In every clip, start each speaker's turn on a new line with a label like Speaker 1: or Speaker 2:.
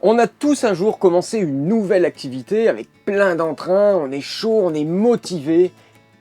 Speaker 1: On a tous un jour commencé une nouvelle activité avec plein d'entrain, on est chaud, on est motivé.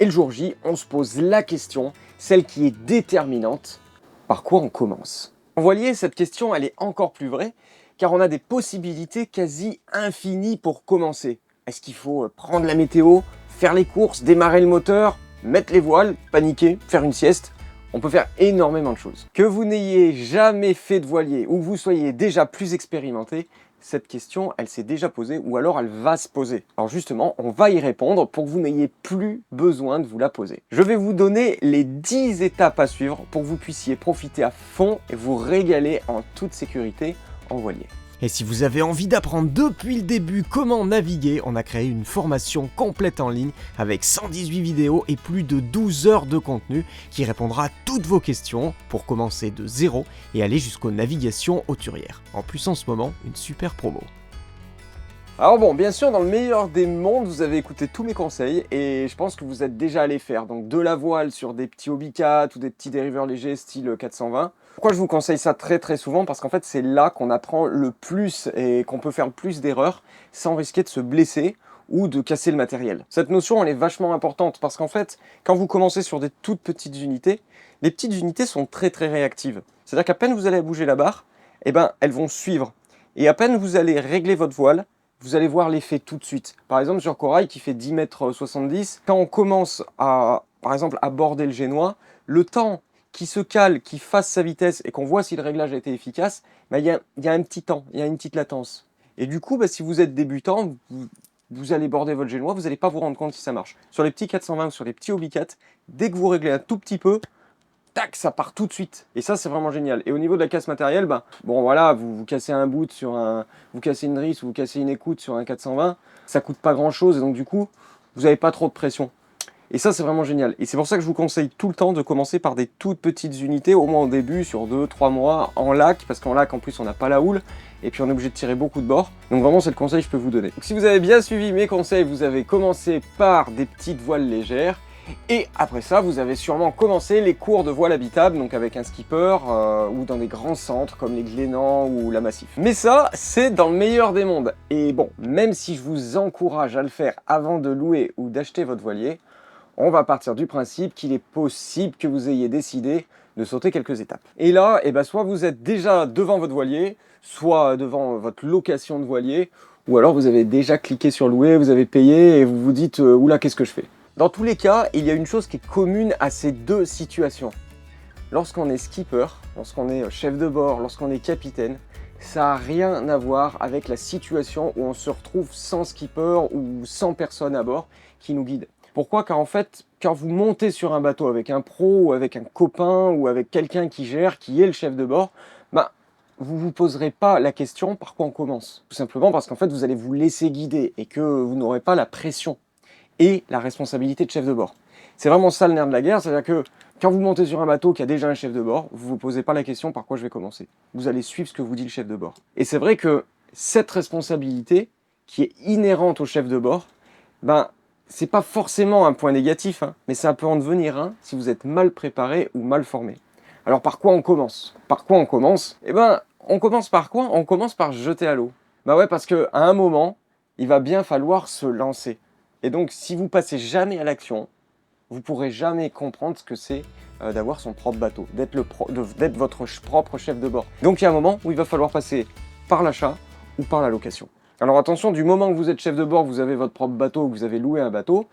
Speaker 1: Et le jour J, on se pose la question, celle qui est déterminante, par quoi on commence? En voilier, cette question, elle est encore plus vraie, car on a des possibilités quasi infinies pour commencer. Est-ce qu'il faut prendre la météo, faire les courses, démarrer le moteur, mettre les voiles, paniquer, faire une sieste? On peut faire énormément de choses. Que vous n'ayez jamais fait de voilier ou que vous soyez déjà plus expérimenté, cette question, elle s'est déjà posée ou alors elle va se poser. Alors justement, on va y répondre pour que vous n'ayez plus besoin de vous la poser. Je vais vous donner les 10 étapes à suivre pour que vous puissiez profiter à fond et vous régaler en toute sécurité en voilier.
Speaker 2: Et si vous avez envie d'apprendre depuis le début comment naviguer, on a créé une formation complète en ligne avec 118 vidéos et plus de 12 heures de contenu qui répondra à toutes vos questions pour commencer de zéro et aller jusqu'aux navigations hauturières. En plus en ce moment, une super promo.
Speaker 1: Alors bon, bien sûr, dans le meilleur des mondes, vous avez écouté tous mes conseils et je pense que vous êtes déjà allé faire donc de la voile sur des petits Hobbycat ou des petits dériveurs légers style 420. Pourquoi je vous conseille ça très souvent? Parce qu'en fait, c'est là qu'on apprend le plus et qu'on peut faire le plus d'erreurs sans risquer de se blesser ou de casser le matériel. Cette notion, elle est vachement importante parce qu'en fait, quand vous commencez sur des toutes petites unités, les petites unités sont très réactives. C'est-à-dire qu'à peine vous allez bouger la barre, eh ben, elles vont suivre. Et à peine vous allez régler votre voile, vous allez voir l'effet tout de suite. Par exemple, sur Corail, qui fait 10,70 m, quand on commence à, par exemple, aborder le génois, le temps qui se cale, qui fasse sa vitesse et qu'on voit si le réglage a été efficace, il y a un petit temps, il y a une petite latence. Et du coup, si vous êtes débutant, vous allez border votre génois, vous n'allez pas vous rendre compte si ça marche. Sur les petits 420 ou sur les petits Hobbycat, dès que vous réglez un tout petit peu, tac, ça part tout de suite. Et ça, c'est vraiment génial. Et au niveau de la casse matérielle, bon voilà, vous cassez un bout sur un... Vous cassez une drisse ou vous cassez une écoute sur un 420, ça coûte pas grand chose et donc du coup, vous n'avez pas trop de pression. Et ça, c'est vraiment génial. Et c'est pour ça que je vous conseille tout le temps de commencer par des toutes petites unités, au moins au début, sur 2-3 mois, en lac, parce qu'en lac, en plus, on n'a pas la houle, et puis on est obligé de tirer beaucoup de bords. Donc vraiment, c'est le conseil que je peux vous donner. Donc si vous avez bien suivi mes conseils, vous avez commencé par des petites voiles légères, et après ça, vous avez sûrement commencé les cours de voile habitable, donc avec un skipper ou dans des grands centres comme les Glénans ou la Massif. Mais ça, c'est dans le meilleur des mondes. Et bon, même si je vous encourage à le faire avant de louer ou d'acheter votre voilier, on va partir du principe qu'il est possible que vous ayez décidé de sauter quelques étapes. Et là, soit vous êtes déjà devant votre voilier, soit devant votre location de voilier, ou alors vous avez déjà cliqué sur louer, vous avez payé et vous vous dites « Oula, qu'est-ce que je fais ?» Dans tous les cas, il y a une chose qui est commune à ces deux situations. Lorsqu'on est skipper, lorsqu'on est chef de bord, lorsqu'on est capitaine, ça n'a rien à voir avec la situation où on se retrouve sans skipper ou sans personne à bord qui nous guide. Pourquoi? Car en fait, quand vous montez sur un bateau avec un pro ou avec un copain ou avec quelqu'un qui gère, qui est le chef de bord, vous ne vous poserez pas la question par quoi on commence. Tout simplement parce qu'en fait, vous allez vous laisser guider et que vous n'aurez pas la pression et la responsabilité de chef de bord. C'est vraiment ça le nerf de la guerre, c'est-à-dire que quand vous montez sur un bateau qui a déjà un chef de bord, vous ne vous posez pas la question par quoi je vais commencer. Vous allez suivre ce que vous dit le chef de bord. Et c'est vrai que cette responsabilité qui est inhérente au chef de bord, c'est pas forcément un point négatif, mais ça peut en devenir un si vous êtes mal préparé ou mal formé. Alors par quoi on commence? Par quoi on commence? On commence par quoi? On commence par se jeter à l'eau. Ouais, parce qu'à un moment, il va bien falloir se lancer. Et donc, si vous passez jamais à l'action, vous pourrez jamais comprendre ce que c'est d'avoir son propre bateau, d'être votre propre chef de bord. Donc, il y a un moment où il va falloir passer par l'achat ou par la location. Alors attention, du moment que vous êtes chef de bord, vous avez votre propre bateau, que vous avez loué un bateau,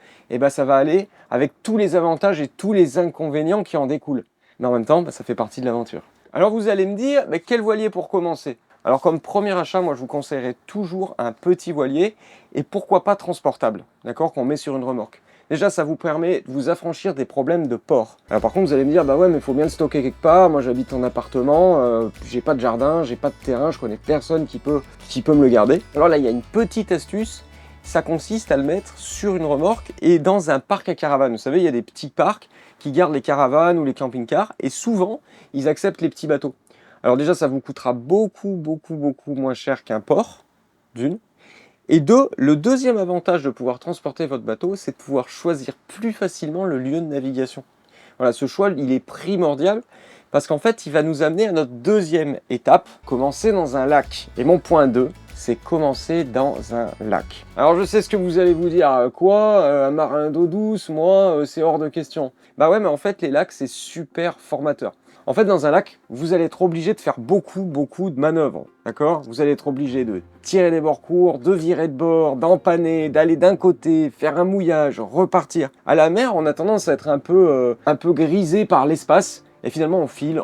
Speaker 1: ça va aller avec tous les avantages et tous les inconvénients qui en découlent. Mais en même temps, ça fait partie de l'aventure. Alors vous allez me dire, quel voilier pour commencer? Alors comme premier achat, moi je vous conseillerais toujours un petit voilier et pourquoi pas transportable, d'accord, qu'on met sur une remorque. Déjà, ça vous permet de vous affranchir des problèmes de port. Alors par contre, vous allez me dire, ouais, mais il faut bien le stocker quelque part. Moi, j'habite en appartement, j'ai pas de jardin, j'ai pas de terrain, je connais personne qui peut me le garder. Alors là, il y a une petite astuce. Ça consiste à le mettre sur une remorque et dans un parc à caravanes. Vous savez, il y a des petits parcs qui gardent les caravanes ou les camping-cars et souvent, ils acceptent les petits bateaux. Alors déjà, ça vous coûtera beaucoup moins cher qu'un port, d'une. Et deux, le deuxième avantage de pouvoir transporter votre bateau, c'est de pouvoir choisir plus facilement le lieu de navigation. Voilà, ce choix, il est primordial parce qu'en fait, il va nous amener à notre deuxième étape, commencer dans un lac. Et mon point 2, c'est commencer dans un lac. Alors je sais ce que vous allez vous dire, quoi, un marin d'eau douce, moi, c'est hors de question. Bah ouais, mais en fait les lacs c'est super formateur. En fait dans un lac, vous allez être obligé de faire beaucoup de manœuvres, d'accord? Vous allez être obligé de tirer des bords courts, de virer de bord, d'empanner, d'aller d'un côté, faire un mouillage, repartir. À la mer, on a tendance à être un peu grisé par l'espace. Et finalement, on file,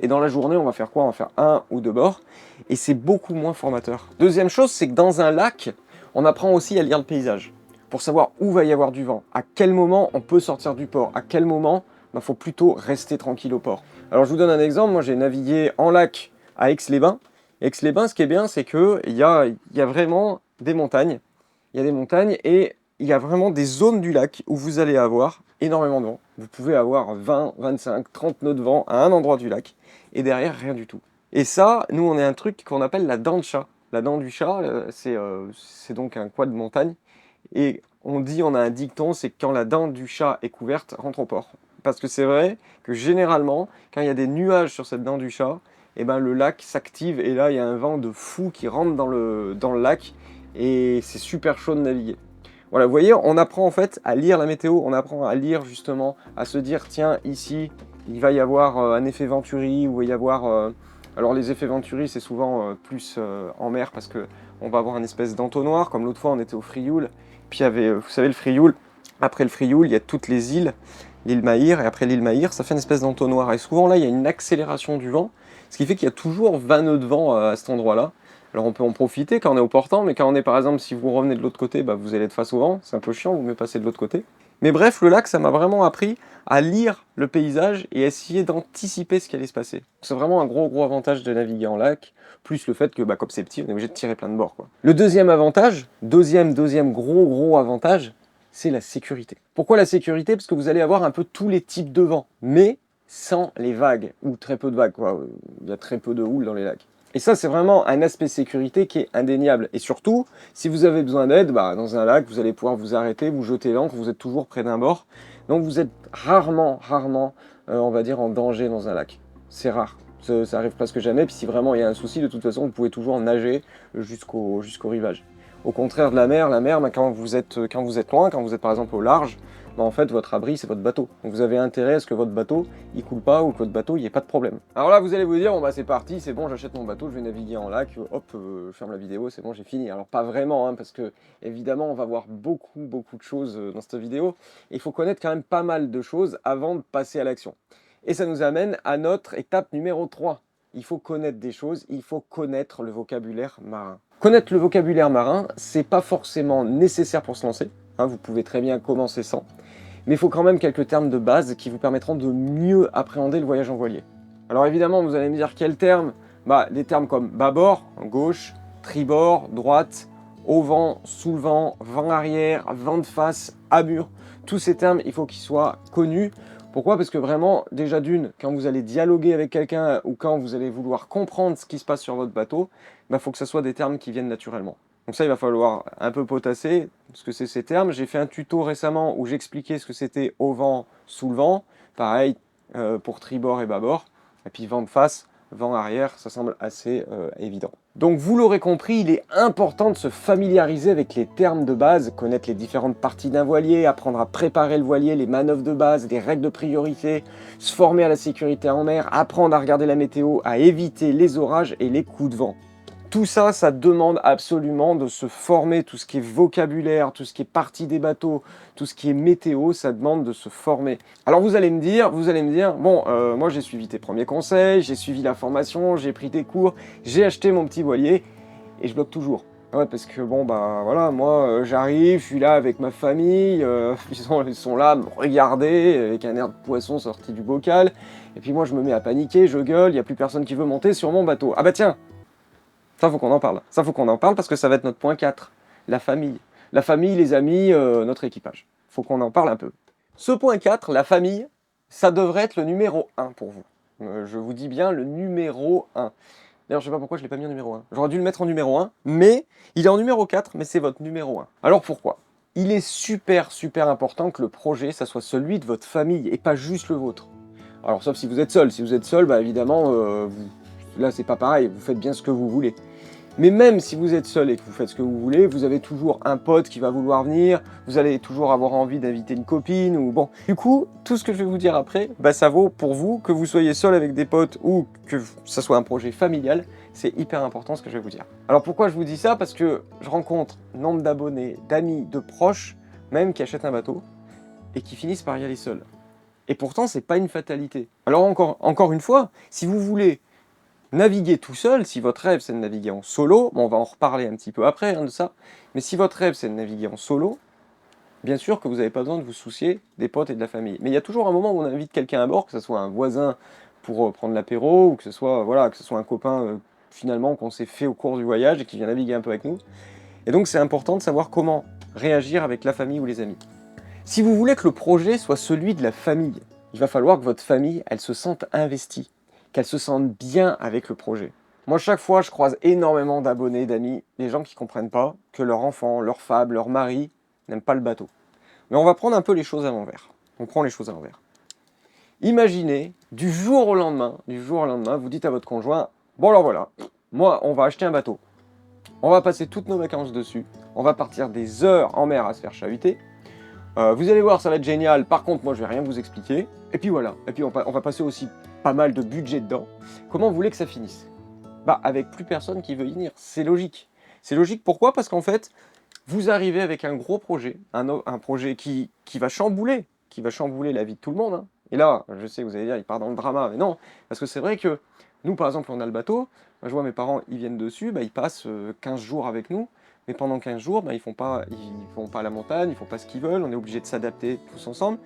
Speaker 1: et dans la journée, on va faire quoi? On va faire 1 ou 2 bords, et c'est beaucoup moins formateur. Deuxième chose, c'est que dans un lac, on apprend aussi à lire le paysage, pour savoir où va y avoir du vent, à quel moment on peut sortir du port, à quel moment il faut plutôt rester tranquille au port. Alors je vous donne un exemple, moi j'ai navigué en lac à Aix-les-Bains. Aix-les-Bains, ce qui est bien, c'est qu'il y a vraiment des montagnes, et il y a vraiment des zones du lac où vous allez avoir énormément de vent. Vous pouvez avoir 20, 25, 30 nœuds de vent à un endroit du lac, et derrière, rien du tout. Et ça, nous, on a un truc qu'on appelle la dent de chat. La dent du chat, c'est donc un coin de montagne, et on a un dicton, c'est que quand la dent du chat est couverte, rentre au port. Parce que c'est vrai que généralement, quand il y a des nuages sur cette dent du chat, et ben le lac s'active, et là, il y a un vent de fou qui rentre dans le lac, et c'est super chaud de naviguer. Voilà, vous voyez, on apprend en fait à lire la météo, on apprend à lire justement, à se dire, tiens, ici, il va y avoir un effet Venturi, ou il va y avoir... alors les effets Venturi, c'est souvent plus en mer, parce qu'on va avoir une espèce d'entonnoir, comme l'autre fois, on était au Frioul, puis il y avait, vous savez, le Frioul, après le Frioul, il y a toutes les îles, l'île Maïr, et après l'île Maïr, ça fait une espèce d'entonnoir, et souvent là, il y a une accélération du vent, ce qui fait qu'il y a toujours 20 nœuds de vent à cet endroit-là. Alors on peut en profiter quand on est au portant, mais quand on est par exemple, si vous revenez de l'autre côté, bah, vous allez être face au vent, c'est un peu chiant, vous me passez de l'autre côté. Mais bref, le lac, ça m'a vraiment appris à lire le paysage et essayer d'anticiper ce qui allait se passer. C'est vraiment un gros avantage de naviguer en lac, plus le fait que, bah, comme c'est petit, on est obligé de tirer plein de bords, quoi. Le deuxième avantage, deuxième gros avantage, c'est la sécurité. Pourquoi la sécurité? Parce que vous allez avoir un peu tous les types de vent, mais sans les vagues, ou très peu de vagues, quoi. Il y a très peu de houle dans les lacs. Et ça, c'est vraiment un aspect sécurité qui est indéniable. Et surtout, si vous avez besoin d'aide, bah, dans un lac, vous allez pouvoir vous arrêter, vous jeter l'ancre, vous êtes toujours près d'un bord. Donc vous êtes rarement, on va dire, en danger dans un lac. C'est rare. Ça arrive presque jamais. Puis si vraiment il y a un souci, de toute façon, vous pouvez toujours nager jusqu'au rivage. Au contraire de la mer, bah, quand vous êtes loin, quand vous êtes par exemple au large, bah, en fait, votre abri, c'est votre bateau. Donc vous avez intérêt à ce que votre bateau, il coule pas, ou que votre bateau, il n'y ait pas de problème. Alors là, vous allez vous dire, bon bah c'est parti, c'est bon, j'achète mon bateau, je vais naviguer en lac, hop, je ferme la vidéo, c'est bon, j'ai fini. Alors pas vraiment, hein, parce que évidemment, on va voir beaucoup de choses dans cette vidéo. Il faut connaître quand même pas mal de choses avant de passer à l'action. Et ça nous amène à notre étape numéro 3. Il faut connaître des choses, il faut connaître le vocabulaire marin. Connaître le vocabulaire marin, c'est pas forcément nécessaire pour se lancer, hein, vous pouvez très bien commencer sans. Mais il faut quand même quelques termes de base qui vous permettront de mieux appréhender le voyage en voilier. Alors évidemment, vous allez me dire quels termes? Bah, des termes comme bâbord, gauche, tribord, droite, au vent, sous le vent, vent arrière, vent de face, amure. Tous ces termes, il faut qu'ils soient connus. Pourquoi? Parce que vraiment, déjà d'une, quand vous allez dialoguer avec quelqu'un ou quand vous allez vouloir comprendre ce qui se passe sur votre bateau, bah, faut que ce soit des termes qui viennent naturellement. Donc ça, il va falloir un peu potasser ce que c'est ces termes. J'ai fait un tuto récemment où j'expliquais ce que c'était au vent, sous le vent. Pareil pour tribord et bâbord. Et puis vent de face, vent arrière, ça semble assez évident. Donc vous l'aurez compris, il est important de se familiariser avec les termes de base, connaître les différentes parties d'un voilier, apprendre à préparer le voilier, les manœuvres de base, les règles de priorité, se former à la sécurité en mer, apprendre à regarder la météo, à éviter les orages et les coups de vent. Tout ça, ça demande absolument de se former, tout ce qui est vocabulaire, tout ce qui est partie des bateaux, tout ce qui est météo, ça demande de se former. Alors vous allez me dire, bon, moi j'ai suivi tes premiers conseils, j'ai suivi la formation, j'ai pris tes cours, j'ai acheté mon petit voilier, et je bloque toujours. Ouais, parce que bon, bah voilà, moi j'arrive, je suis là avec ma famille, ils sont là à me regarder avec un air de poisson sorti du bocal, et puis moi je me mets à paniquer, je gueule, il n'y a plus personne qui veut monter sur mon bateau. Ah bah tiens! Ça, faut qu'on en parle. Ça, faut qu'on en parle parce que ça va être notre point 4. La famille. La famille, les amis, notre équipage. Faut qu'on en parle un peu. Ce point 4, la famille, ça devrait être le numéro 1 pour vous. Je vous dis bien le numéro 1. D'ailleurs, je sais pas pourquoi je l'ai pas mis en numéro 1. J'aurais dû le mettre en numéro 1, mais il est en numéro 4, mais c'est votre numéro 1. Alors pourquoi? Il est super important que le projet, ça soit celui de votre famille et pas juste le vôtre. Alors sauf si vous êtes seul. Si vous êtes seul, bah évidemment, là c'est pas pareil, vous faites bien ce que vous voulez. Mais même si vous êtes seul et que vous faites ce que vous voulez, vous avez toujours un pote qui va vouloir venir, vous allez toujours avoir envie d'inviter une copine ou bon. Du coup, tout ce que je vais vous dire après, bah ça vaut pour vous, que vous soyez seul avec des potes ou que ça soit un projet familial, c'est hyper important ce que je vais vous dire. Alors pourquoi je vous dis ça? Parce que je rencontre nombre d'abonnés, d'amis, de proches, même qui achètent un bateau et qui finissent par y aller seuls. Et pourtant, c'est pas une fatalité. Alors encore une fois, si vous voulez naviguer tout seul, si votre rêve c'est de naviguer en solo, bon, on va en reparler un petit peu après de ça, mais si votre rêve c'est de naviguer en solo, bien sûr que vous n'avez pas besoin de vous soucier des potes et de la famille. Mais il y a toujours un moment où on invite quelqu'un à bord, que ce soit un voisin pour prendre l'apéro, ou que ce soit, voilà, que ce soit un copain finalement qu'on s'est fait au cours du voyage et qui vient naviguer un peu avec nous. Et donc c'est important de savoir comment réagir avec la famille ou les amis. Si vous voulez que le projet soit celui de la famille, il va falloir que votre famille, elle se sente investie, qu'elle se sente bien avec le projet. Moi, chaque fois, je croise énormément d'abonnés, d'amis, des gens qui ne comprennent pas que leur enfant, leur femme, leur mari n'aiment pas le bateau. Mais on va prendre un peu les choses à l'envers. On prend les choses à l'envers. Imaginez, du jour au lendemain, vous dites à votre conjoint, bon alors voilà, moi, on va acheter un bateau. On va passer toutes nos vacances dessus. On va partir des heures en mer à se faire chahuter. Vous allez voir, ça va être génial. Par contre, moi, je vais rien vous expliquer. Et puis voilà. Et puis on va passer aussi pas mal de budget dedans. Comment vous voulez que ça finisse? Bah, avec plus personne qui veut y venir. C'est logique. C'est logique, pourquoi? Parce qu'en fait, vous arrivez avec un gros projet, un projet qui va chambouler la vie de tout le monde, hein. Et là, je sais, vous allez dire, il part dans le drama, mais non, parce que c'est vrai que nous, par exemple, on a le bateau, je vois mes parents, ils viennent dessus, bah, ils passent 15 jours avec nous, mais pendant 15 jours, bah, ils vont pas à la montagne, ils font pas ce qu'ils veulent, on est obligé de s'adapter tous ensemble.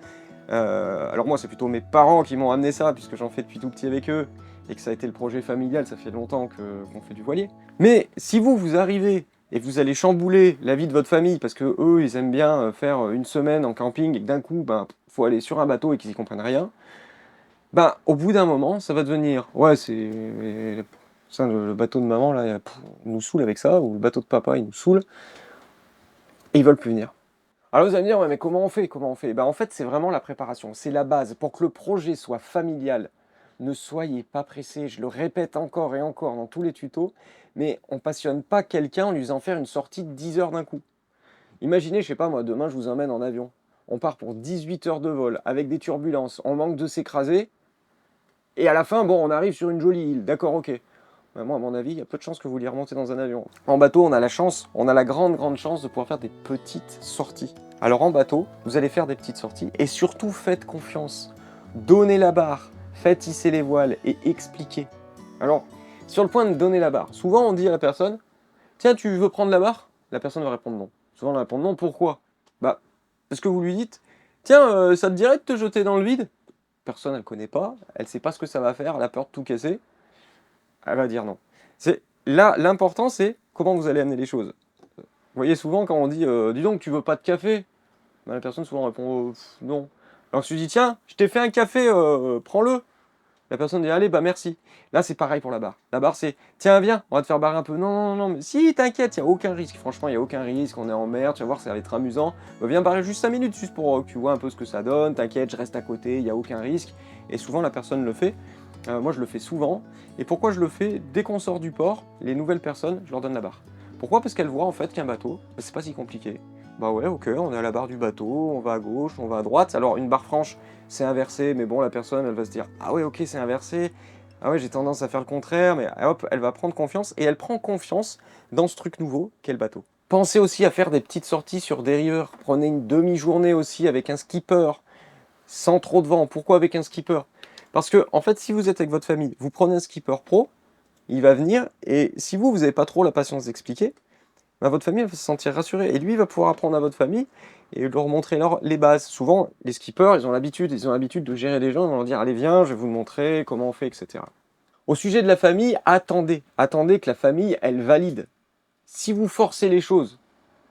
Speaker 1: Alors moi, c'est plutôt mes parents qui m'ont amené ça, puisque j'en fais depuis tout petit avec eux, et que ça a été le projet familial, ça fait longtemps qu'on fait du voilier. Mais si vous arrivez et vous allez chambouler la vie de votre famille parce que eux ils aiment bien faire une semaine en camping et que d'un coup ben faut aller sur un bateau et qu'ils y comprennent rien, ben au bout d'un moment ça va devenir ouais c'est ça, le bateau de maman là il nous saoule avec ça, ou le bateau de papa il nous saoule et ils veulent plus venir. Alors vous allez me dire ouais, mais comment on fait? Ben en fait c'est vraiment la préparation, c'est la base pour que le projet soit familial. Ne soyez pas pressés, je le répète encore et encore dans tous les tutos, mais on passionne pas quelqu'un en lui faisant faire une sortie de 10 heures d'un coup. Imaginez, je sais pas moi, demain je vous emmène en avion. On part pour 18 heures de vol, avec des turbulences, on manque de s'écraser, et à la fin, bon, on arrive sur une jolie île, d'accord, ok. Mais moi, à mon avis, il y a peu de chances que vous vouliez remonter dans un avion. En bateau, on a la chance, on a la grande chance de pouvoir faire des petites sorties. Alors en bateau, vous allez faire des petites sorties, et surtout faites confiance. Donnez la barre, faites hisser les voiles et expliquez. Alors, sur le point de donner la barre, souvent on dit à la personne, tiens, tu veux prendre la barre? La personne va répondre non. Souvent elle va répondre non, pourquoi? Bah, parce que vous lui dites, tiens, ça te dirait de te jeter dans le vide? Personne, elle ne connaît pas, elle ne sait pas ce que ça va faire, elle a peur de tout casser. Elle va dire non. Là, l'important, c'est comment vous allez amener les choses. Vous voyez, souvent, quand on dit dis donc, tu veux pas de café? Ben, la personne souvent répond non. Alors je lui dis tiens, je t'ai fait un café, prends-le. La personne dit allez, bah merci. Là, c'est pareil pour la barre. La barre, c'est tiens, viens, on va te faire barrer un peu. Non, mais si, t'inquiète, il n'y a aucun risque. Franchement, il n'y a aucun risque, on est en mer, tu vas voir, ça va être amusant. Bah, viens barrer juste 5 minutes, juste pour que tu vois un peu ce que ça donne. T'inquiète, je reste à côté, il n'y a aucun risque. Et souvent, la personne le fait. Moi, je le fais souvent. Et pourquoi je le fais? Dès qu'on sort du port, les nouvelles personnes, je leur donne la barre. Pourquoi? Parce qu'elles voient en fait qu'un bateau, bah, c'est pas si compliqué. Bah ouais, ok, on est à la barre du bateau, on va à gauche, on va à droite. Alors, une barre franche, c'est inversé, mais bon, la personne, elle va se dire ah ouais, ok, c'est inversé. Ah ouais, j'ai tendance à faire le contraire, mais hop, elle va prendre confiance, et elle prend confiance dans ce truc nouveau qu'est le bateau. Pensez aussi à faire des petites sorties sur des rieurs. Prenez une demi-journée aussi avec un skipper, sans trop de vent. Pourquoi avec un skipper? Parce que, en fait, si vous êtes avec votre famille, vous prenez un skipper pro, il va venir, et si vous n'avez pas trop la patience d'expliquer, bah, votre famille elle va se sentir rassurée. Et lui, il va pouvoir apprendre à votre famille et leur montrer les bases. Souvent, les skippers, ils ont l'habitude de gérer les gens, ils vont leur dire allez, viens, je vais vous montrer comment on fait, etc. Au sujet de la famille, attendez que la famille, elle valide. Si vous forcez les choses,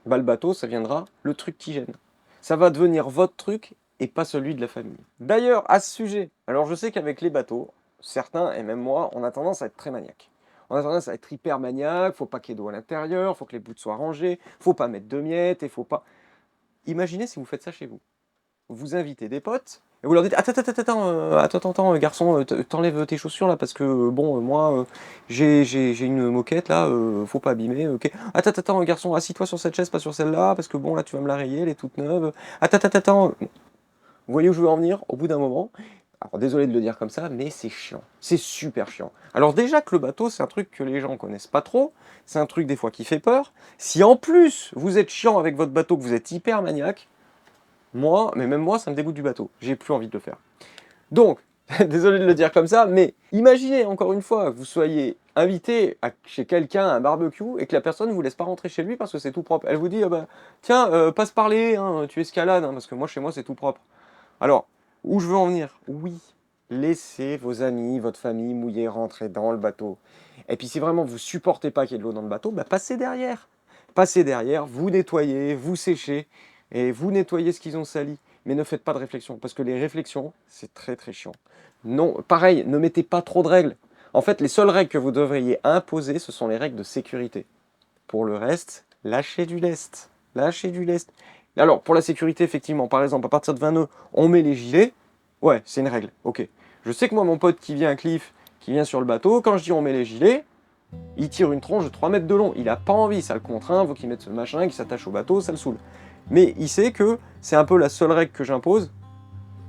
Speaker 1: bah, le bateau, ça viendra le truc qui gêne. Ça va devenir votre truc et pas celui de la famille. D'ailleurs, à ce sujet, alors je sais qu'avec les bateaux, certains, et même moi, on a tendance à être très maniaque. On a tendance à être hyper maniaque, faut pas qu'il y ait d'eau à l'intérieur, faut que les bouts soient rangés, faut pas mettre de miettes, et faut pas... Imaginez si vous faites ça chez vous. Vous invitez des potes, Et vous leur dites: attends, garçon, t'enlèves tes chaussures là parce que bon, moi, j'ai une moquette là, faut pas abîmer, ok. Attends, garçon, assis-toi sur cette chaise, pas sur celle-là, parce que bon, là, tu vas me la rayer, elle est toute neuve. Attends. Vous voyez où je veux en venir au bout d'un moment? Alors désolé de le dire comme ça, mais c'est chiant. C'est super chiant. Alors déjà que le bateau, c'est un truc que les gens connaissent pas trop. C'est un truc des fois qui fait peur. Si en plus vous êtes chiant avec votre bateau, que vous êtes hyper maniaque, moi, mais même moi, ça me dégoûte du bateau. J'ai plus envie de le faire. Donc, désolé de le dire comme ça, mais imaginez encore une fois que vous soyez invité chez quelqu'un à un barbecue et que la personne ne vous laisse pas rentrer chez lui parce que c'est tout propre. Elle vous dit, ah bah, tiens, passe parler, hein, tu escalades, hein, parce que moi, chez moi, c'est tout propre. Alors, où je veux en venir? Oui, laissez vos amis, votre famille mouillés rentrer dans le bateau. Et puis si vraiment vous supportez pas qu'il y ait de l'eau dans le bateau, bah passez derrière. Passez derrière, vous nettoyez, vous séchez, et vous nettoyez ce qu'ils ont sali. Mais ne faites pas de réflexion, parce que les réflexions, c'est très très chiant. Non, pareil, ne mettez pas trop de règles. En fait, les seules règles que vous devriez imposer, ce sont les règles de sécurité. Pour le reste, lâchez du lest. Lâchez du lest. Alors, pour la sécurité, effectivement, par exemple, à partir de 20 nœuds, on met les gilets. Ouais, c'est une règle, ok. Je sais que moi, mon pote qui vient à Cliff, qui vient sur le bateau, quand je dis on met les gilets, il tire une tronche de 3 mètres de long. Il a pas envie, ça le contraint, faut qu'il mette ce machin, qu'il s'attache au bateau, ça le saoule. Mais il sait que c'est un peu la seule règle que j'impose.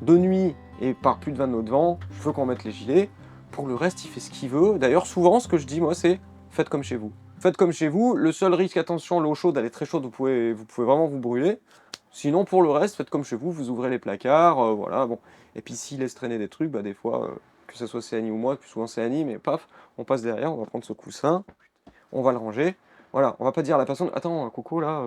Speaker 1: De nuit et par plus de 20 nœuds de vent, je veux qu'on mette les gilets. Pour le reste, il fait ce qu'il veut. D'ailleurs, souvent, ce que je dis, moi, c'est faites comme chez vous. Faites comme chez vous. Le seul risque, attention, l'eau chaude, elle est très chaude, vous pouvez vraiment vous brûler. Sinon, pour le reste, faites comme chez vous, vous ouvrez les placards, voilà, bon. Et puis, s'il laisse traîner des trucs, bah, des fois, que ce soit Céanie ou moi, plus souvent Céanie, mais paf, on passe derrière, on va prendre ce coussin, on va le ranger. Voilà, on va pas dire à la personne, attends, Coco, là,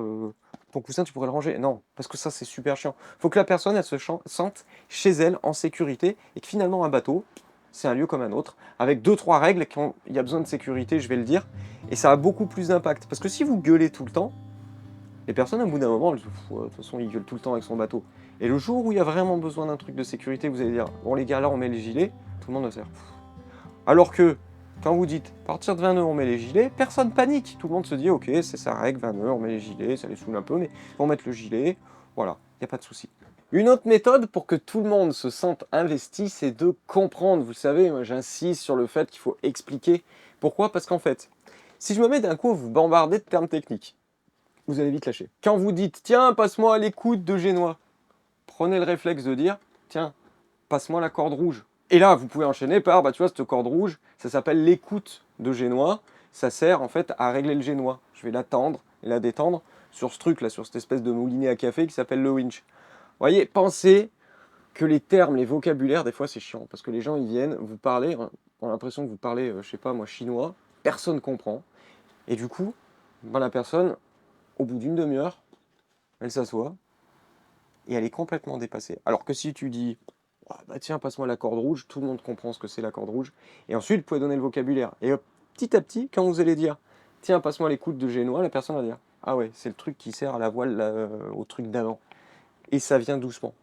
Speaker 1: ton coussin, tu pourrais le ranger. Non, parce que ça, c'est super chiant. Faut que la personne, elle se sente chez elle, en sécurité, et que finalement, un bateau, c'est un lieu comme un autre, avec 2-3 règles, quand il y a besoin de sécurité, je vais le dire, et ça a beaucoup plus d'impact. Parce que si vous gueulez tout le temps, les personnes, au bout d'un moment, elles se foutent, de toute façon, ils gueulent tout le temps avec son bateau. Et le jour où il y a vraiment besoin d'un truc de sécurité, vous allez dire, bon les gars, là, on met les gilets, tout le monde va se faire. Alors que, quand vous dites, à partir de 20 nœuds, on met les gilets, personne panique. Tout le monde se dit, ok, c'est sa règle, 20 nœuds, on met les gilets, ça les saoule un peu, mais ils vont mettre le gilet, voilà, il n'y a pas de souci. Une autre méthode pour que tout le monde se sente investi, c'est de comprendre. Vous savez, moi j'insiste sur le fait qu'il faut expliquer. Pourquoi? Parce qu'en fait, si je me mets d'un coup à vous bombarder de termes techniques, vous allez vite lâcher. Quand vous dites, tiens, passe-moi l'écoute de Génois, prenez le réflexe de dire, tiens, passe-moi la corde rouge. Et là, vous pouvez enchaîner par, bah tu vois, cette corde rouge, ça s'appelle l'écoute de Génois. Ça sert en fait à régler le génois. Je vais la tendre et la détendre sur ce truc là, sur cette espèce de moulinet à café qui s'appelle le winch. Vous voyez, pensez que les termes, les vocabulaires, des fois c'est chiant, parce que les gens ils viennent vous parler, hein, on a l'impression que vous parlez, je sais pas moi, chinois, personne comprend. Et du coup, ben, la personne, au bout d'une demi-heure, elle s'assoit et elle est complètement dépassée. Alors que si tu dis, ah, bah tiens, passe-moi la corde rouge, tout le monde comprend ce que c'est la corde rouge. Et ensuite, vous pouvez donner le vocabulaire. Et hop, petit à petit, quand vous allez dire, tiens, passe-moi l'écoute de Génois, la personne va dire, ah ouais, c'est le truc qui sert à la voile, au truc d'avant. Et ça vient doucement.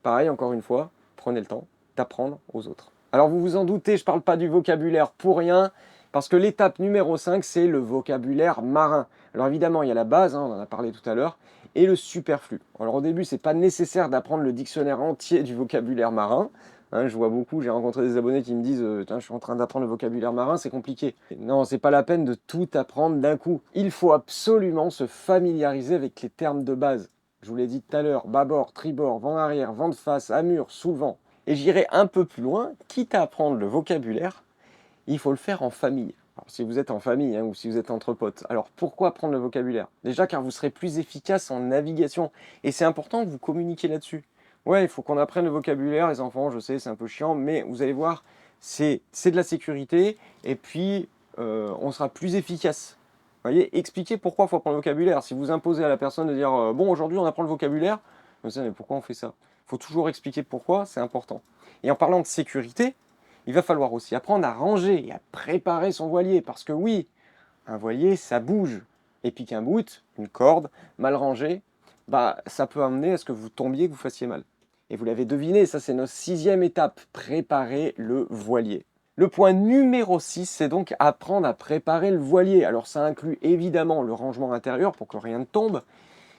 Speaker 1: Pareil, encore une fois, prenez le temps d'apprendre aux autres. Alors vous vous en doutez, je ne parle pas du vocabulaire pour rien, parce que l'étape numéro 5, c'est le vocabulaire marin. Alors évidemment, il y a la base, hein, on en a parlé tout à l'heure, et le superflu. Alors au début, c'est pas nécessaire d'apprendre le dictionnaire entier du vocabulaire marin. Hein, je vois beaucoup, j'ai rencontré des abonnés qui me disent je suis en train d'apprendre le vocabulaire marin, c'est compliqué. Non, c'est pas la peine de tout apprendre d'un coup. Il faut absolument se familiariser avec les termes de base. Je vous l'ai dit tout à l'heure, bâbord, tribord, vent arrière, vent de face, amure, sous vent. Et j'irai un peu plus loin, quitte à apprendre le vocabulaire, il faut le faire en famille. Alors, si vous êtes en famille hein, ou si vous êtes entre potes. Alors pourquoi apprendre le vocabulaire? Déjà car vous serez plus efficace en navigation. Et c'est important que vous communiquiez là-dessus. Ouais, il faut qu'on apprenne le vocabulaire, les enfants, je sais, c'est un peu chiant, mais vous allez voir, c'est de la sécurité, et puis on sera plus efficace. Vous voyez, expliquez pourquoi il faut apprendre le vocabulaire. Si vous imposez à la personne de dire bon, aujourd'hui on apprend le vocabulaire, vous savez, mais pourquoi on fait ça? Il faut toujours expliquer pourquoi, c'est important. Et en parlant de sécurité, il va falloir aussi apprendre à ranger et à préparer son voilier. Parce que oui, un voilier, ça bouge. Et puis qu'un bout, une corde, mal rangée, bah, ça peut amener à ce que vous tombiez, que vous fassiez mal. Et vous l'avez deviné, ça c'est notre 6e étape, préparer le voilier. Le point numéro 6, c'est donc apprendre à préparer le voilier. Alors ça inclut évidemment le rangement intérieur pour que rien ne tombe,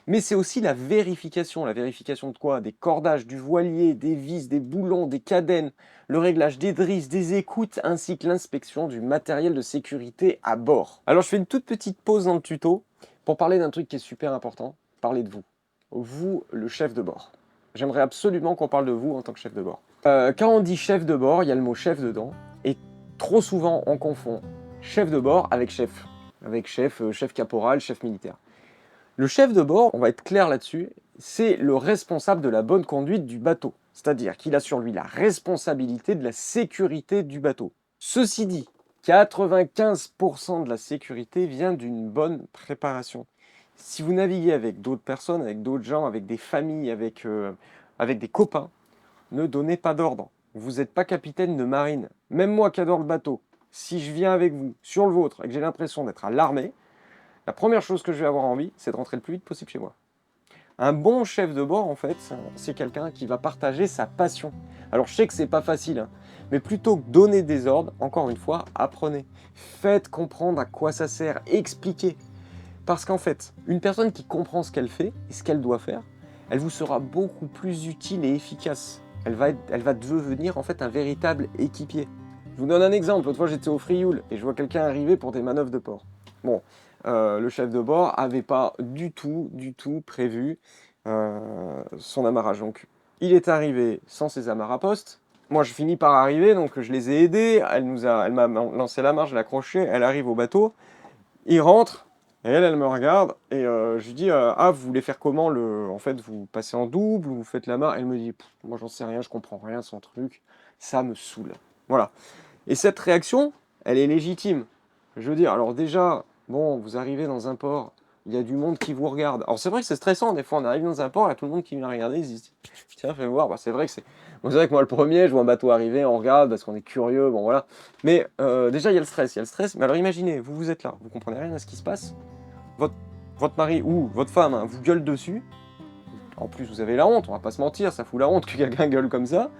Speaker 1: Mais c'est aussi la vérification. La vérification de quoi? Des cordages, du voilier, des vis, des boulons, des cadènes, le réglage des drisses, des écoutes, ainsi que l'inspection du matériel de sécurité à bord. Alors je fais une toute petite pause dans le tuto pour parler d'un truc qui est super important, parler de vous. Vous, le chef de bord. J'aimerais absolument qu'on parle de vous en tant que chef de bord. Quand on dit chef de bord, il y a le mot chef dedans, et trop souvent on confond chef de bord avec chef. Avec chef, chef caporal, chef militaire. Le chef de bord, on va être clair là-dessus, c'est le responsable de la bonne conduite du bateau. C'est-à-dire qu'il a sur lui la responsabilité de la sécurité du bateau. Ceci dit, 95% de la sécurité vient d'une bonne préparation. Si vous naviguez avec d'autres personnes, avec d'autres gens, avec des familles, avec des copains, ne donnez pas d'ordre. Vous n'êtes pas capitaine de marine. Même moi qui adore le bateau, si je viens avec vous sur le vôtre et que j'ai l'impression d'être à l'armée, la première chose que je vais avoir envie, c'est de rentrer le plus vite possible chez moi. Un bon chef de bord, en fait, c'est quelqu'un qui va partager sa passion. Alors je sais que c'est pas facile, hein, mais plutôt que donner des ordres, encore une fois, apprenez. Faites comprendre à quoi ça sert, expliquez. Parce qu'en fait, une personne qui comprend ce qu'elle fait et ce qu'elle doit faire, elle vous sera beaucoup plus utile et efficace. Elle va devenir en fait un véritable équipier. Je vous donne un exemple. L'autre fois, j'étais au Frioul et je vois quelqu'un arriver pour des manœuvres de port. Bon, le chef de bord n'avait pas du tout prévu son amarrage. Donc, il est arrivé sans ses amarres à poste. Moi, je finis par arriver, donc je les ai aidés. Elle m'a lancé la marche, je l'ai accroché. Elle arrive au bateau. Il rentre. Et elle me regarde. Et je lui dis ah, vous voulez faire comment en fait, vous passez en double ou vous faites la marche? Elle me dit moi, j'en sais rien, je comprends rien, son truc. Ça me saoule. Voilà. Et cette réaction, elle est légitime. Je veux dire, alors déjà, bon, vous arrivez dans un port, il y a du monde qui vous regarde. Alors c'est vrai que c'est stressant, des fois on arrive dans un port, il y a tout le monde qui vient regarder, ils se disent, tiens, fais voir, bah, c'est vrai que c'est... Bon, c'est vrai que moi le premier, je vois un bateau arriver, on regarde parce qu'on est curieux, bon voilà. Mais déjà il y a le stress, mais alors imaginez, vous êtes là, vous comprenez rien à ce qui se passe, votre mari ou votre femme hein, vous gueule dessus, en plus vous avez la honte, on va pas se mentir, ça fout la honte que quelqu'un gueule comme ça.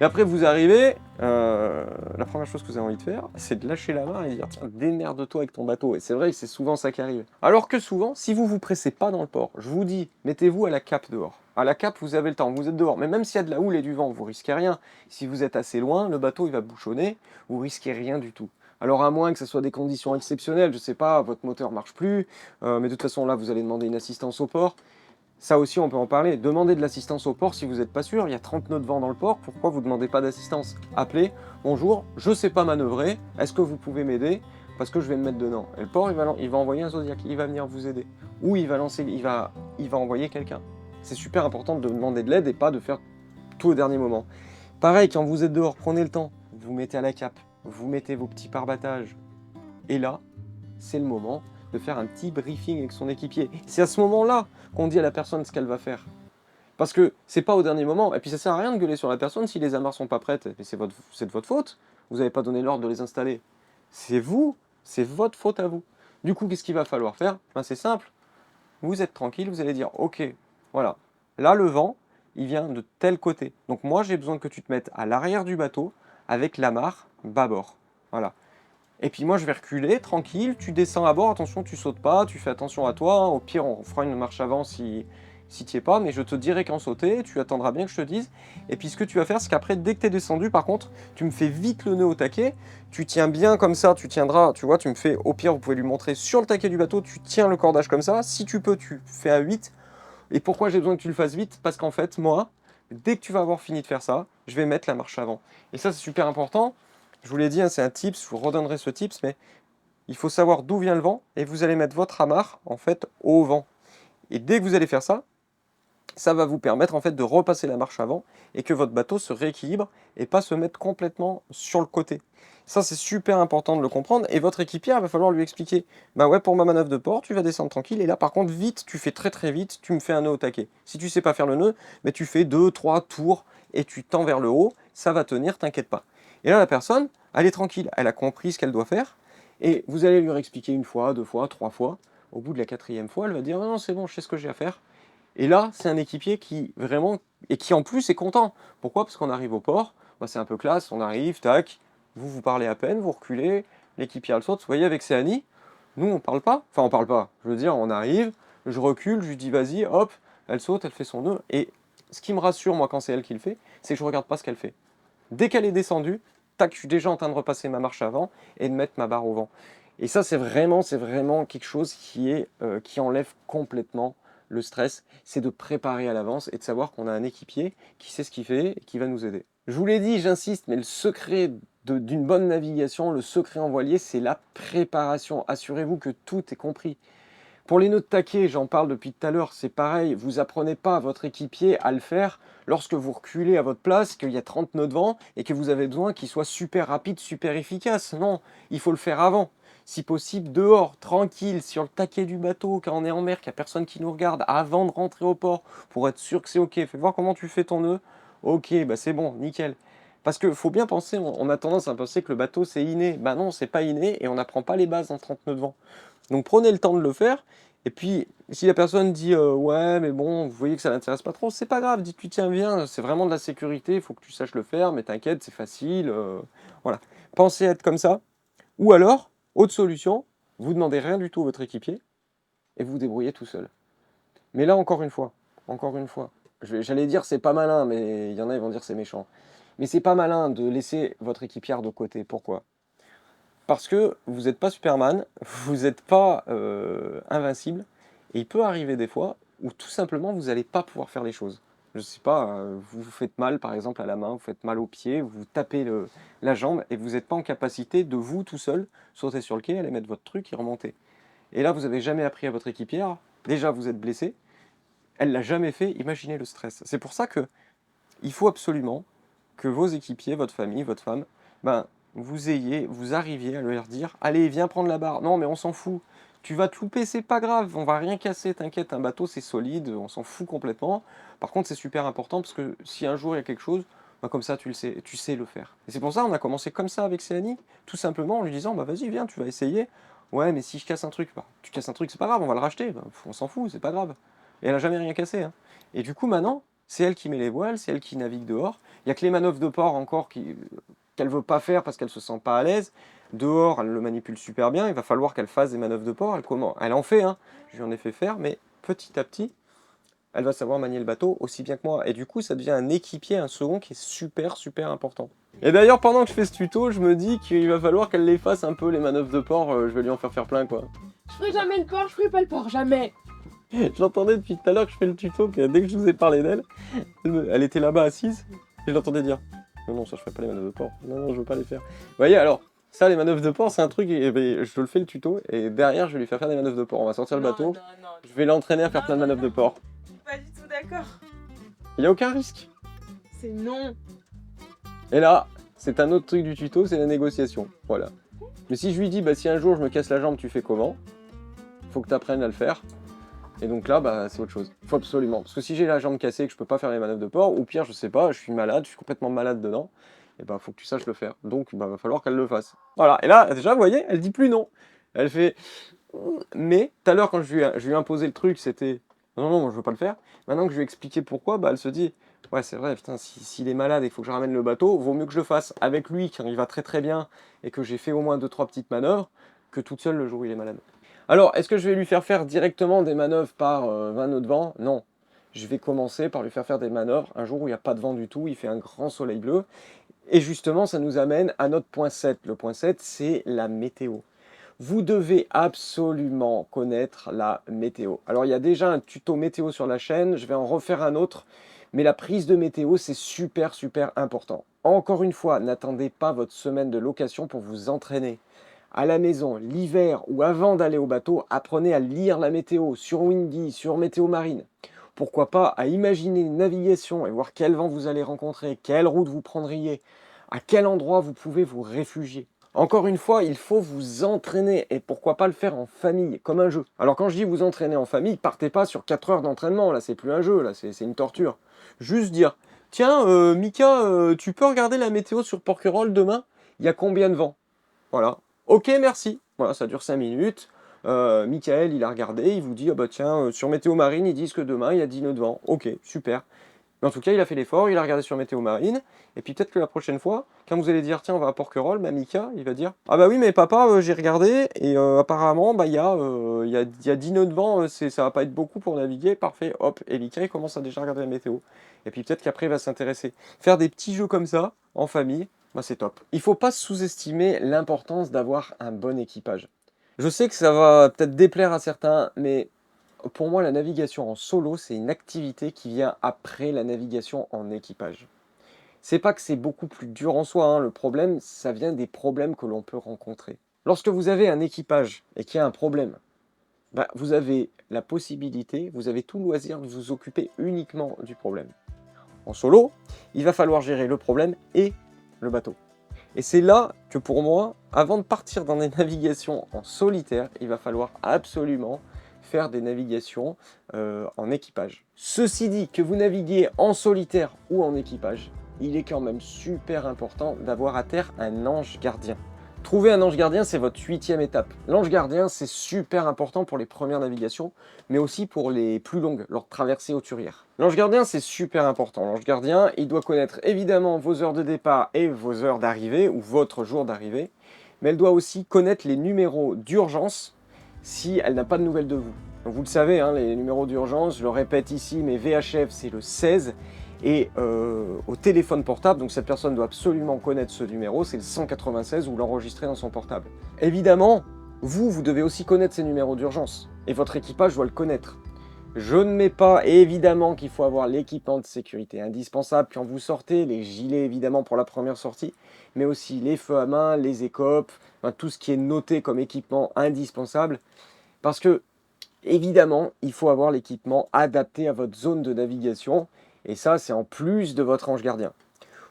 Speaker 1: Et après, vous arrivez, la première chose que vous avez envie de faire, c'est de lâcher la main et dire tiens, démerde-toi avec ton bateau. Et c'est vrai que c'est souvent ça qui arrive. Alors que souvent, si vous vous pressez pas dans le port, je vous dis, mettez-vous à la cape dehors. À la cape, vous avez le temps, vous êtes dehors. Mais même s'il y a de la houle et du vent, vous risquez rien. Si vous êtes assez loin, le bateau il va bouchonner, vous risquez rien du tout. Alors à moins que ce soit des conditions exceptionnelles, je sais pas, votre moteur marche plus, mais de toute façon là, vous allez demander une assistance au port. Ça aussi, on peut en parler. Demandez de l'assistance au port si vous n'êtes pas sûr. Il y a 30 nœuds de vent dans le port. Pourquoi vous ne demandez pas d'assistance? Appelez. Bonjour, je ne sais pas manœuvrer. Est-ce que vous pouvez m'aider? Parce que je vais me mettre dedans. Et le port, il va envoyer un Zodiac. Il va venir vous aider. Ou il va envoyer quelqu'un. C'est super important de demander de l'aide et pas de faire tout au dernier moment. Pareil, quand vous êtes dehors, prenez le temps. Vous mettez à la cape. Vous mettez vos petits pare-battages. Et là, c'est le moment de faire un petit briefing avec son équipier. C'est à ce moment-là qu'on dit à la personne ce qu'elle va faire. Parce que c'est pas au dernier moment. Et puis ça sert à rien de gueuler sur la personne si les amarres sont pas prêtes. Mais c'est de votre faute. Vous n'avez pas donné l'ordre de les installer. C'est votre faute à vous. Du coup, qu'est-ce qu'il va falloir faire? Ben, c'est simple. Vous êtes tranquille, vous allez dire ok, voilà. Là, le vent, il vient de tel côté. Donc moi, j'ai besoin que tu te mettes à l'arrière du bateau avec l'amarre bâbord. Voilà. Et puis moi je vais reculer, tranquille, tu descends à bord, attention tu sautes pas, tu fais attention à toi, au pire on fera une marche avant si tu n'y es pas, mais je te dirai quand sauter, tu attendras bien que je te dise. Et puis ce que tu vas faire, c'est qu'après, dès que tu es descendu, par contre, tu me fais vite le nœud au taquet, tu tiens bien comme ça, tu tiendras, tu vois, tu me fais, au pire vous pouvez lui montrer sur le taquet du bateau, tu tiens le cordage comme ça, si tu peux tu fais à 8. Et pourquoi j'ai besoin que tu le fasses vite? Parce qu'en fait, moi, dès que tu vas avoir fini de faire ça, je vais mettre la marche avant. Et ça c'est super important. Je vous l'ai dit, hein, c'est un tips, je vous redonnerai ce tips, mais il faut savoir d'où vient le vent et vous allez mettre votre amarre en fait au vent. Et dès que vous allez faire ça, ça va vous permettre en fait de repasser la marche avant et que votre bateau se rééquilibre et pas se mettre complètement sur le côté. Ça c'est super important de le comprendre et votre équipier, il va falloir lui expliquer. Bah ouais, pour ma manœuvre de port, tu vas descendre tranquille et là par contre vite, tu fais très très vite, tu me fais un nœud au taquet. Si tu sais pas faire le nœud, mais tu fais 2-3 tours et tu tends vers le haut, ça va tenir, t'inquiète pas. Et là la personne, elle est tranquille, elle a compris ce qu'elle doit faire et vous allez lui réexpliquer une fois, 2 fois, 3 fois. Au bout de la 4e fois, elle va dire non c'est bon, je sais ce que j'ai à faire. Et là, c'est un équipier qui vraiment, et qui en plus est content. Pourquoi? Parce qu'on arrive au port, bah, c'est un peu classe, on arrive, tac, vous parlez à peine, vous reculez, l'équipier elle saute. Vous voyez, avec Céani, nous on parle pas, enfin on parle pas, je veux dire, on arrive, je recule, je lui dis vas-y, hop, elle saute, elle fait son nœud. Et ce qui me rassure, moi, quand c'est elle qui le fait, c'est que je regarde pas ce qu'elle fait. Dès qu'elle est descendue, tac, je suis déjà en train de repasser ma marche avant et de mettre ma barre au vent. Et ça, c'est vraiment quelque chose qui enlève complètement le stress. C'est de préparer à l'avance et de savoir qu'on a un équipier qui sait ce qu'il fait et qui va nous aider. Je vous l'ai dit, j'insiste, mais le secret d'une bonne navigation, le secret en voilier, c'est la préparation. Assurez-vous que tout est compris. Pour les nœuds de taquet, j'en parle depuis tout à l'heure, c'est pareil, vous apprenez pas à votre équipier à le faire lorsque vous reculez à votre place, qu'il y a 30 nœuds de vent et que vous avez besoin qu'il soit super rapide, super efficace. Non, il faut le faire avant. Si possible, dehors, tranquille, sur le taquet du bateau, quand on est en mer, qu'il n'y a personne qui nous regarde, avant de rentrer au port, pour être sûr que c'est ok. Fais voir comment tu fais ton nœud. Ok, bah c'est bon, nickel. Parce qu'il faut bien penser, on a tendance à penser que le bateau c'est inné. Bah non, c'est pas inné et on n'apprend pas les bases en 30 nœuds de vent. Donc prenez le temps de le faire. Et puis, si la personne dit ouais, mais bon, vous voyez que ça l'intéresse pas trop, c'est pas grave, dites-lui tiens, viens, c'est vraiment de la sécurité, il faut que tu saches le faire, mais t'inquiète, c'est facile. Voilà. Pensez à être comme ça. Ou alors, autre solution, vous demandez rien du tout à votre équipier et vous vous débrouillez tout seul. Mais là, encore une fois, j'allais dire c'est pas malin, mais il y en a, ils vont dire c'est méchant. Mais c'est pas malin de laisser votre équipière de côté. Pourquoi? Parce que vous n'êtes pas Superman, vous n'êtes pas invincible, et il peut arriver des fois où tout simplement vous n'allez pas pouvoir faire les choses. Je ne sais pas, vous vous faites mal par exemple à la main, vous faites mal au pied, vous vous tapez la jambe et vous n'êtes pas en capacité de vous tout seul sauter sur le quai, aller mettre votre truc et remonter. Et là vous n'avez jamais appris à votre équipière, déjà vous êtes blessé, elle l'a jamais fait, imaginez le stress. C'est pour ça que il faut absolument que vos équipiers, votre famille, votre femme, ben, vous arriviez à leur dire allez, viens prendre la barre. Non, mais on s'en fout. Tu vas te louper, c'est pas grave, on va rien casser, t'inquiète, un bateau c'est solide, on s'en fout complètement. Par contre, c'est super important parce que si un jour il y a quelque chose, ben, comme ça tu sais le faire. Et c'est pour ça qu'on a commencé comme ça avec Céanie, tout simplement en lui disant bah vas-y, viens, tu vas essayer. Ouais, mais si je casse un truc, bah, tu casses un truc, c'est pas grave, on va le racheter, bah, on s'en fout, c'est pas grave. Et elle a jamais rien cassé, hein. Et du coup, maintenant, c'est elle qui met les voiles, c'est elle qui navigue dehors. Il n'y a que les manœuvres de port encore qu'elle ne veut pas faire parce qu'elle ne se sent pas à l'aise. Dehors, elle le manipule super bien. Il va falloir qu'elle fasse des manœuvres de port. Elle en fait, hein. Je lui en ai fait faire, mais petit à petit, elle va savoir manier le bateau aussi bien que moi. Et du coup, ça devient un équipier, un second qui est super, super important. Et d'ailleurs, pendant que je fais ce tuto, je me dis qu'il va falloir qu'elle les fasse un peu, les manœuvres de port. Je vais lui en faire plein, quoi.
Speaker 3: Je ferai jamais le port, je ferai pas le port, jamais.
Speaker 1: J'entendais depuis tout à l'heure que je fais le tuto, que dès que je vous ai parlé d'elle, elle était là-bas assise, et je l'entendais dire non, non, ça je fais pas les manœuvres de port, non, non, je veux pas les faire. Vous voyez, alors, ça, les manœuvres de port, c'est un truc, je le fais le tuto, et derrière, je vais lui faire des manœuvres de port. On va sortir le bateau,
Speaker 3: Non,
Speaker 1: je vais l'entraîner à faire plein de manœuvres de port.
Speaker 3: je suis pas du tout d'accord.
Speaker 1: Il n'y a aucun risque.
Speaker 3: C'est non.
Speaker 1: Et là, c'est un autre truc du tuto, c'est la négociation. Voilà. Mais si je lui dis, bah, si un jour je me casse la jambe, tu fais comment? Faut que tu apprennes à le faire. Et donc là, bah, c'est autre chose. Il faut absolument. Parce que si j'ai la jambe cassée et que je peux pas faire les manœuvres de port, ou pire, je sais pas, je suis malade, je suis complètement malade dedans, et bah, faut que tu saches le faire. Donc, bah, va falloir qu'elle le fasse. Voilà. Et là, déjà, vous voyez, elle dit plus non. Elle fait. Mais, tout à l'heure, quand je lui ai imposé le truc, c'était. Non, non, moi, je veux pas le faire. Maintenant que je lui ai expliqué pourquoi, bah, elle se dit. Ouais, c'est vrai, putain, s'il est malade et qu'il faut que je ramène le bateau, vaut mieux que je le fasse avec lui, quand il va très très bien, et que j'ai fait au moins 2-3 petites manœuvres, que toute seule le jour où il est malade. Alors, est-ce que je vais lui faire directement des manœuvres par 20 nœuds de vent? Non. Je vais commencer par lui faire des manœuvres un jour où il n'y a pas de vent du tout, il fait un grand soleil bleu. Et justement, ça nous amène à notre point 7. Le point 7, c'est la météo. Vous devez absolument connaître la météo. Alors, il y a déjà un tuto météo sur la chaîne, je vais en refaire un autre. Mais la prise de météo, c'est super, super important. Encore une fois, n'attendez pas votre semaine de location pour vous entraîner. À la maison, l'hiver ou avant d'aller au bateau, apprenez à lire la météo sur Windy, sur Météo Marine. Pourquoi pas à imaginer une navigation et voir quel vent vous allez rencontrer, quelle route vous prendriez, à quel endroit vous pouvez vous réfugier. Encore une fois, il faut vous entraîner et pourquoi pas le faire en famille, comme un jeu. Alors quand je dis vous entraîner en famille, partez pas sur 4 heures d'entraînement, là c'est plus un jeu, là c'est une torture. Juste dire, tiens Mika, tu peux regarder la météo sur Porquerolles demain? Il y a combien de vent? Voilà. Ok, merci. Voilà, ça dure 5 minutes. Michael, il a regardé, il vous dit, ah bah tiens, sur Météo Marine, ils disent que demain, il y a 10 nœuds de vent. Ok, super. Mais en tout cas, il a fait l'effort, il a regardé sur Météo Marine, et puis peut-être que la prochaine fois, quand vous allez dire, tiens, on va à Porquerolles, bah Mika, il va dire, ah bah oui, mais papa, j'ai regardé, et apparemment, bah il y a 10 nœuds de vent, ça va pas être beaucoup pour naviguer, parfait, hop, et Mika, il commence à déjà regarder la météo. Et puis peut-être qu'après, il va s'intéresser. Faire des petits jeux comme ça, en famille, bah c'est top. Il faut pas sous-estimer l'importance d'avoir un bon équipage. Je sais que ça va peut-être déplaire à certains, mais pour moi, la navigation en solo, c'est une activité qui vient après la navigation en équipage. C'est pas que c'est beaucoup plus dur en soi, hein. Le problème, ça vient des problèmes que l'on peut rencontrer. Lorsque vous avez un équipage et qu'il y a un problème, bah, vous avez la possibilité, vous avez tout loisir de vous occuper uniquement du problème. En solo, il va falloir gérer le problème et le bateau. Et c'est là que pour moi, avant de partir dans des navigations en solitaire, il va falloir absolument faire des navigations en équipage. Ceci dit, que vous naviguiez en solitaire ou en équipage, il est quand même super important d'avoir à terre un ange gardien. Trouver un ange gardien, c'est votre 8e étape. L'ange gardien, c'est super important pour les premières navigations, mais aussi pour les plus longues, lors de traversées hauturières. L'ange gardien, c'est super important. L'ange gardien, il doit connaître évidemment vos heures de départ et vos heures d'arrivée, ou votre jour d'arrivée, mais elle doit aussi connaître les numéros d'urgence si elle n'a pas de nouvelles de vous. Donc vous le savez, hein, les numéros d'urgence, je le répète ici, mais VHF, c'est le 16, et au téléphone portable, donc cette personne doit absolument connaître ce numéro, c'est le 196 ou l'enregistrer dans son portable. Évidemment, vous devez aussi connaître ces numéros d'urgence, et votre équipage doit le connaître. Je ne mets pas, évidemment qu'il faut avoir l'équipement de sécurité indispensable quand vous sortez, les gilets évidemment pour la première sortie, mais aussi les feux à main, les écopes, enfin, tout ce qui est noté comme équipement indispensable, parce que évidemment, il faut avoir l'équipement adapté à votre zone de navigation, et ça, c'est en plus de votre ange gardien.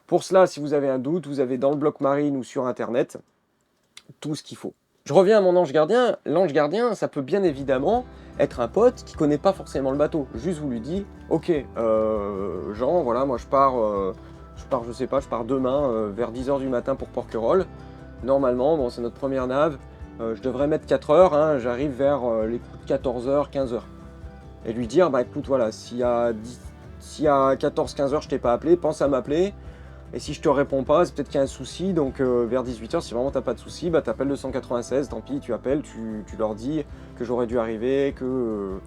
Speaker 1: Pour cela, si vous avez un doute, vous avez dans le bloc marine ou sur Internet tout ce qu'il faut. Je reviens à mon ange gardien. L'ange gardien, ça peut bien évidemment être un pote qui connaît pas forcément le bateau. Juste vous lui dites, ok, Jean, voilà, moi je pars, je sais pas, je pars demain vers 10h du matin pour Porquerolles. Normalement, bon, c'est notre première nave. Je devrais mettre 4 heures, hein, j'arrive vers les coups de 14h, 15h. Et lui dire, bah écoute, voilà, s'il y a 14-15 heures je t'ai pas appelé, pense à m'appeler. Et si je te réponds pas, c'est peut-être qu'il y a un souci, donc vers 18h, si vraiment t'as pas de souci, bah t'appelles le 196, tant pis, tu appelles, tu leur dis que j'aurais dû arriver, que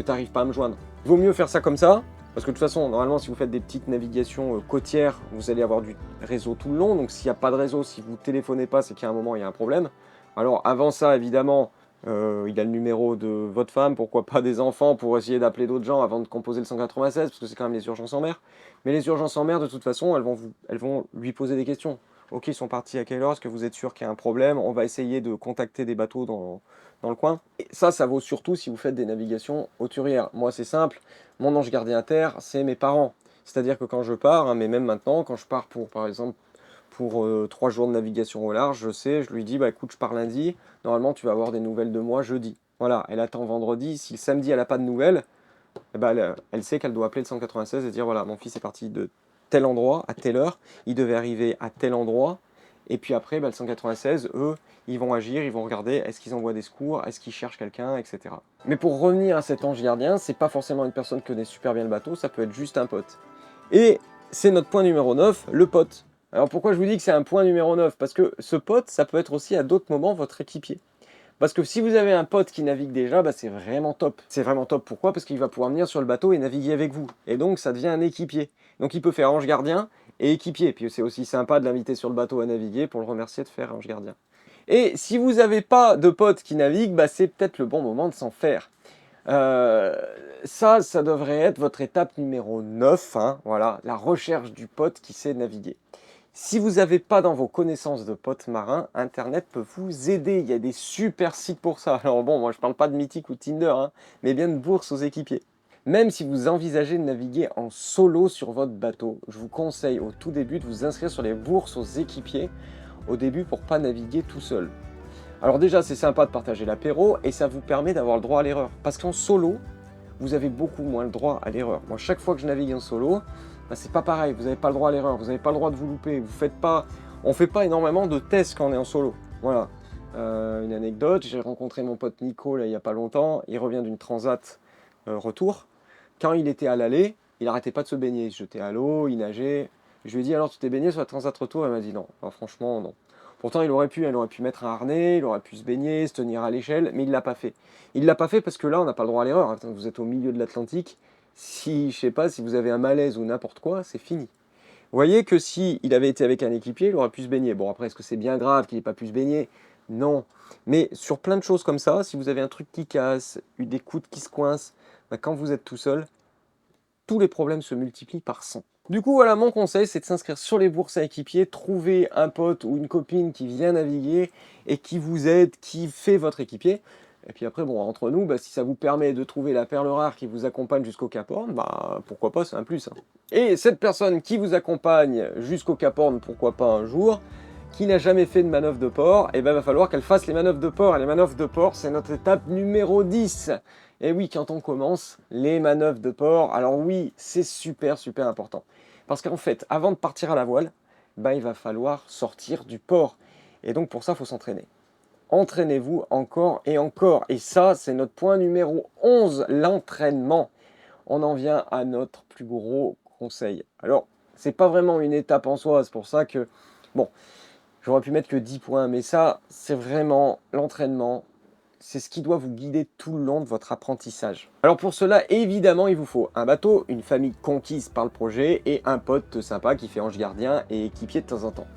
Speaker 1: t'arrives pas à me joindre. Vaut mieux faire ça comme ça, parce que de toute façon, normalement, si vous faites des petites navigations côtières, vous allez avoir du réseau tout le long, donc s'il n'y a pas de réseau, si vous téléphonez pas, c'est qu'à un moment, il y a un problème. Alors avant ça, évidemment, il y a le numéro de votre femme, pourquoi pas des enfants, pour essayer d'appeler d'autres gens avant de composer le 196, parce que c'est quand même les urgences en mer. Mais les urgences en mer, de toute façon, elles vont lui poser des questions. Ok, ils sont partis à quelle heure? Est-ce que vous êtes sûr qu'il y a un problème? On va essayer de contacter des bateaux dans le coin. Et ça vaut surtout si vous faites des navigations hauturières. Moi, c'est simple. Mon ange gardien à terre, c'est mes parents. C'est-à-dire que quand je pars, hein, mais même maintenant, quand je pars par exemple, pour 3 jours de navigation au large, je lui dis, bah écoute, je pars lundi, normalement tu vas avoir des nouvelles de moi jeudi. Voilà, elle attend vendredi, si le samedi elle n'a pas de nouvelles, eh ben, elle sait qu'elle doit appeler le 196 et dire, voilà, mon fils est parti de tel endroit, à telle heure, il devait arriver à tel endroit, et puis après, bah, le 196, eux, ils vont agir, ils vont regarder, est-ce qu'ils envoient des secours, est-ce qu'ils cherchent quelqu'un, etc. Mais pour revenir à cet ange gardien, c'est pas forcément une personne qui connaît super bien le bateau, ça peut être juste un pote. Et c'est notre point numéro 9, le pote. Alors pourquoi je vous dis que c'est un point numéro 9? Parce que ce pote, ça peut être aussi à d'autres moments votre équipier. Parce que si vous avez un pote qui navigue déjà, bah c'est vraiment top. C'est vraiment top, pourquoi? Parce qu'il va pouvoir venir sur le bateau et naviguer avec vous. Et donc ça devient un équipier. Donc il peut faire ange gardien et équipier. Puis c'est aussi sympa de l'inviter sur le bateau à naviguer pour le remercier de faire ange gardien. Et si vous n'avez pas de pote qui navigue, bah c'est peut-être le bon moment de s'en faire. Ça devrait être votre étape numéro 9, hein, voilà, la recherche du pote qui sait naviguer. Si vous n'avez pas dans vos connaissances de potes marins, Internet peut vous aider. Il y a des super sites pour ça. Alors bon, moi je ne parle pas de Mythic ou Tinder, hein, mais bien de bourses aux équipiers. Même si vous envisagez de naviguer en solo sur votre bateau, je vous conseille au tout début de vous inscrire sur les bourses aux équipiers au début pour ne pas naviguer tout seul. Alors déjà, c'est sympa de partager l'apéro et ça vous permet d'avoir le droit à l'erreur. Parce qu'en solo, vous avez beaucoup moins le droit à l'erreur. Moi, chaque fois que je navigue en solo, bah, c'est pas pareil, vous n'avez pas le droit à l'erreur, vous n'avez pas le droit de vous louper, on fait pas énormément de tests quand on est en solo. Voilà. Une anecdote, j'ai rencontré mon pote Nico là, il n'y a pas longtemps, il revient d'une transat retour. Quand il était à l'aller, il arrêtait pas de se baigner, il se jetait à l'eau, il nageait. Je lui ai dit, alors tu t'es baigné sur la Transat Retour? Elle m'a dit non. Alors, franchement, non. Pourtant, elle aurait pu mettre un harnais, il aurait pu se baigner, se tenir à l'échelle, mais il l'a pas fait. Il l'a pas fait parce que là, on n'a pas le droit à l'erreur. Attends, vous êtes au milieu de l'Atlantique. Si, je sais pas, si vous avez un malaise ou n'importe quoi, c'est fini. Vous voyez que si il avait été avec un équipier, il aurait pu se baigner. Bon, après, est-ce que c'est bien grave qu'il n'ait pas pu se baigner? Non. Mais sur plein de choses comme ça, si vous avez un truc qui casse, des coudes qui se coincent, bah, quand vous êtes tout seul, tous les problèmes se multiplient par 100. Du coup, voilà, mon conseil, c'est de s'inscrire sur les bourses à équipiers, trouver un pote ou une copine qui vient naviguer et qui vous aide, qui fait votre équipier. Et puis après, bon, entre nous, bah, si ça vous permet de trouver la perle rare qui vous accompagne jusqu'au Cap Horn, bah, pourquoi pas, c'est un plus. Hein. Et cette personne qui vous accompagne jusqu'au Cap Horn, pourquoi pas un jour, qui n'a jamais fait de manœuvre de port, et ben va falloir qu'elle fasse les manœuvres de port. Et les manœuvres de port, c'est notre étape numéro 10. Et oui, quand on commence, les manœuvres de port, alors oui, c'est super, super important. Parce qu'en fait, avant de partir à la voile, ben, il va falloir sortir du port. Et donc pour ça, il faut s'entraîner. Entraînez-vous encore et encore. Et ça, c'est notre point numéro 11, l'entraînement. On en vient à notre plus gros conseil. Alors, c'est pas vraiment une étape en soi, c'est pour ça que, bon, j'aurais pu mettre que 10 points, mais ça, c'est vraiment l'entraînement. C'est ce qui doit vous guider tout le long de votre apprentissage. Alors pour cela, évidemment, il vous faut un bateau, une famille conquise par le projet et un pote sympa qui fait ange gardien et équipier de temps en temps.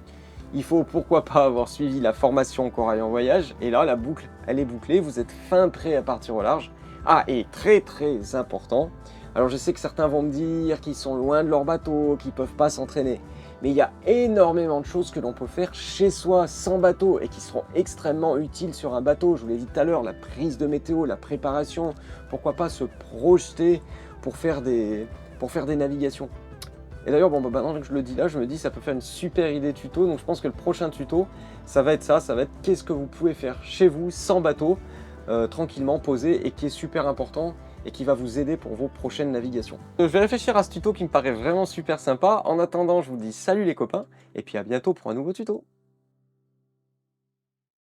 Speaker 1: Il faut pourquoi pas avoir suivi la formation Corail en voyage, et là la boucle elle est bouclée, vous êtes fin prêt à partir au large. Ah, et très très important, alors je sais que certains vont me dire qu'ils sont loin de leur bateau, qu'ils ne peuvent pas s'entraîner, mais il y a énormément de choses que l'on peut faire chez soi sans bateau et qui seront extrêmement utiles sur un bateau. Je vous l'ai dit tout à l'heure, la prise de météo, la préparation, pourquoi pas se projeter pour faire des navigations. Et d'ailleurs, bon, bah, maintenant que je le dis là, je me dis ça peut faire une super idée tuto. Donc je pense que le prochain tuto, ça va être qu'est-ce que vous pouvez faire chez vous sans bateau, tranquillement posé, et qui est super important et qui va vous aider pour vos prochaines navigations. Je vais réfléchir à ce tuto qui me paraît vraiment super sympa. En attendant, je vous dis salut les copains, et puis à bientôt pour un nouveau tuto.